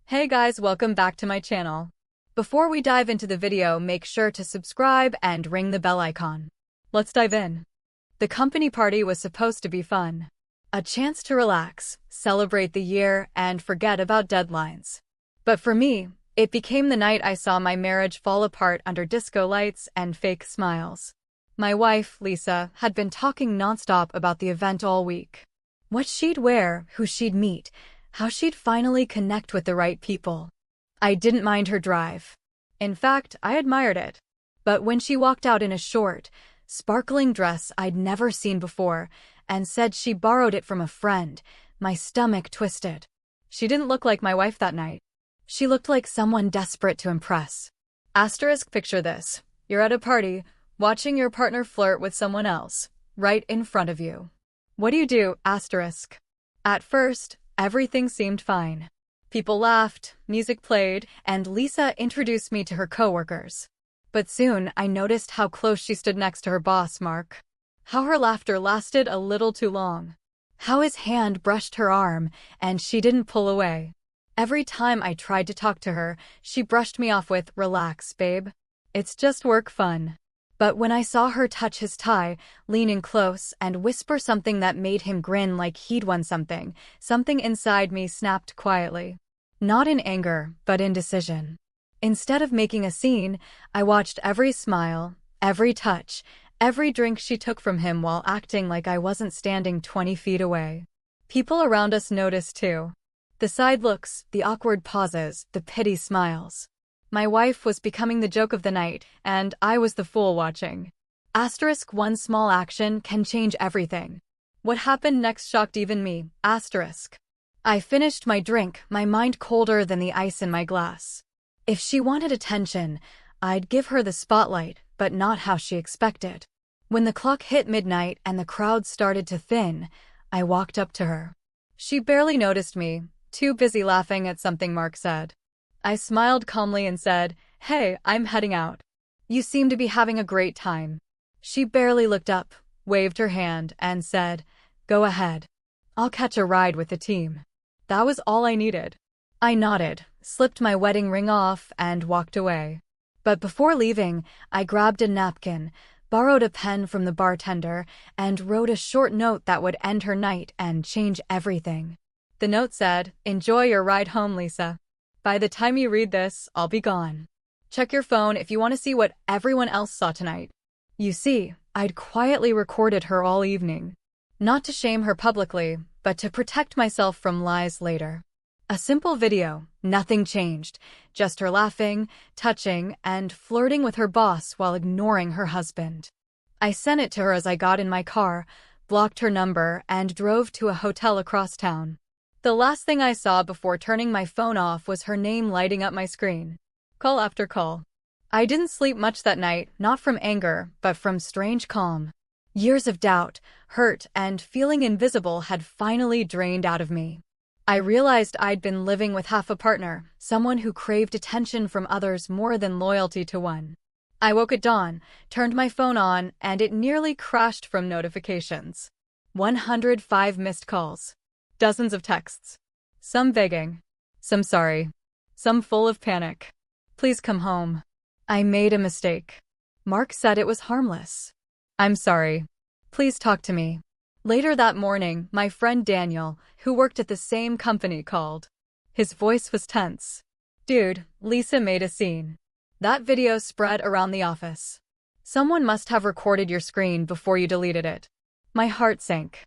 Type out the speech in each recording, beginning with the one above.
Hey guys, welcome back to my channel. Before we dive into the video, make sure to subscribe and ring the bell icon. Let's dive in. The company party was supposed to be fun. A chance to relax, celebrate the year, and forget about deadlines. But for me, it became the night I saw my marriage fall apart under disco lights and fake smiles. My wife, Lisa, had been talking nonstop about the event all week. What she'd wear, who she'd meet, how she'd finally connect with the right people. I didn't mind her drive. In fact, I admired it. But when she walked out in a short, sparkling dress I'd never seen before and said she borrowed it from a friend, my stomach twisted. She didn't look like my wife that night. She looked like someone desperate to impress. Asterisk, picture this. You're at a party, watching your partner flirt with someone else, right in front of you. What do? Asterisk. At first, everything seemed fine. People laughed, music played, and Lisa introduced me to her coworkers. But soon, I noticed how close she stood next to her boss, Mark. How her laughter lasted a little too long. How his hand brushed her arm, and she didn't pull away. Every time I tried to talk to her, she brushed me off with, "Relax, babe. It's just work fun." But when I saw her touch his tie, lean in close, and whisper something that made him grin like he'd won something, something inside me snapped quietly. Not in anger, but in decision. Instead of making a scene, I watched every smile, every touch, every drink she took from him while acting like I wasn't standing 20 feet away. People around us noticed too. The side looks, the awkward pauses, the pity smiles. My wife was becoming the joke of the night, and I was the fool watching. Asterisk, one small action can change everything. What happened next shocked even me. Asterisk. I finished my drink, my mind colder than the ice in my glass. If she wanted attention, I'd give her the spotlight, but not how she expected. When the clock hit midnight and the crowd started to thin, I walked up to her. She barely noticed me, too busy laughing at something Mark said. I smiled calmly and said, "Hey, I'm heading out. You seem to be having a great time." She barely looked up, waved her hand, and said, "Go ahead. I'll catch a ride with the team." That was all I needed. I nodded, slipped my wedding ring off, and walked away. But before leaving, I grabbed a napkin, borrowed a pen from the bartender, and wrote a short note that would end her night and change everything. The note said, "Enjoy your ride home, Lisa. By the time you read this, I'll be gone. Check your phone if you want to see what everyone else saw tonight." You see, I'd quietly recorded her all evening. Not to shame her publicly, but to protect myself from lies later. A simple video, nothing changed, just her laughing, touching, and flirting with her boss while ignoring her husband. I sent it to her as I got in my car, blocked her number, and drove to a hotel across town. The last thing I saw before turning my phone off was her name lighting up my screen. Call after call. I didn't sleep much that night, not from anger, but from strange calm. Years of doubt, hurt, and feeling invisible had finally drained out of me. I realized I'd been living with half a partner, someone who craved attention from others more than loyalty to one. I woke at dawn, turned my phone on, and it nearly crashed from notifications. 105 missed calls. Dozens of texts. Some begging. Some sorry. Some full of panic. "Please come home. I made a mistake." Mark said it was harmless. "I'm sorry. Please talk to me." Later that morning, my friend Daniel, who worked at the same company, called. His voice was tense. "Dude, Lisa made a scene." That video spread around the office. "Someone must have recorded your screen before you deleted it." My heart sank.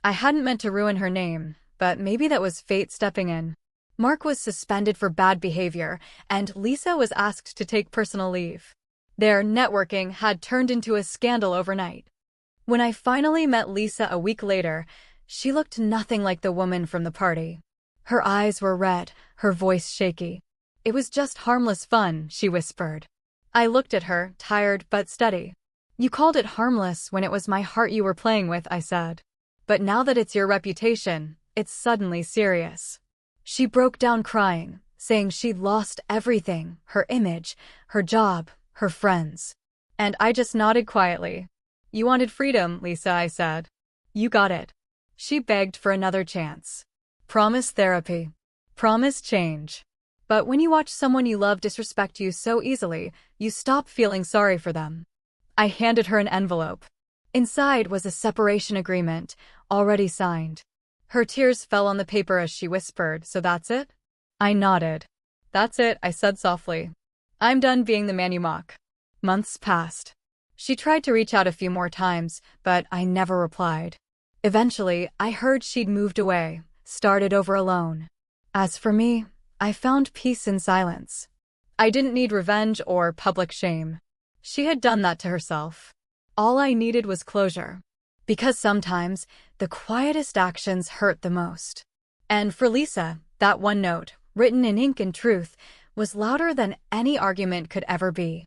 I hadn't meant to ruin her name, but maybe that was fate stepping in. Mark was suspended for bad behavior, and Lisa was asked to take personal leave. Their networking had turned into a scandal overnight. When I finally met Lisa a week later, she looked nothing like the woman from the party. Her eyes were red, her voice shaky. "It was just harmless fun," she whispered. I looked at her, tired but steady. "You called it harmless when it was my heart you were playing with," I said. "But now that it's your reputation, it's suddenly serious." She broke down crying, saying she'd lost everything, her image, her job, her friends. And I just nodded quietly. "You wanted freedom, Lisa," I said. "You got it." She begged for another chance. Promise therapy. Promise change. But when you watch someone you love disrespect you so easily, you stop feeling sorry for them. I handed her an envelope. Inside was a separation agreement, already signed. Her tears fell on the paper as she whispered, "So that's it?" I nodded. "That's it," I said softly. "I'm done being the man you mock." Months passed. She tried to reach out a few more times, but I never replied. Eventually, I heard she'd moved away, started over alone. As for me, I found peace in silence. I didn't need revenge or public shame. She had done that to herself. All I needed was closure. Because sometimes, the quietest actions hurt the most. And for Lisa, that one note, written in ink and truth, was louder than any argument could ever be.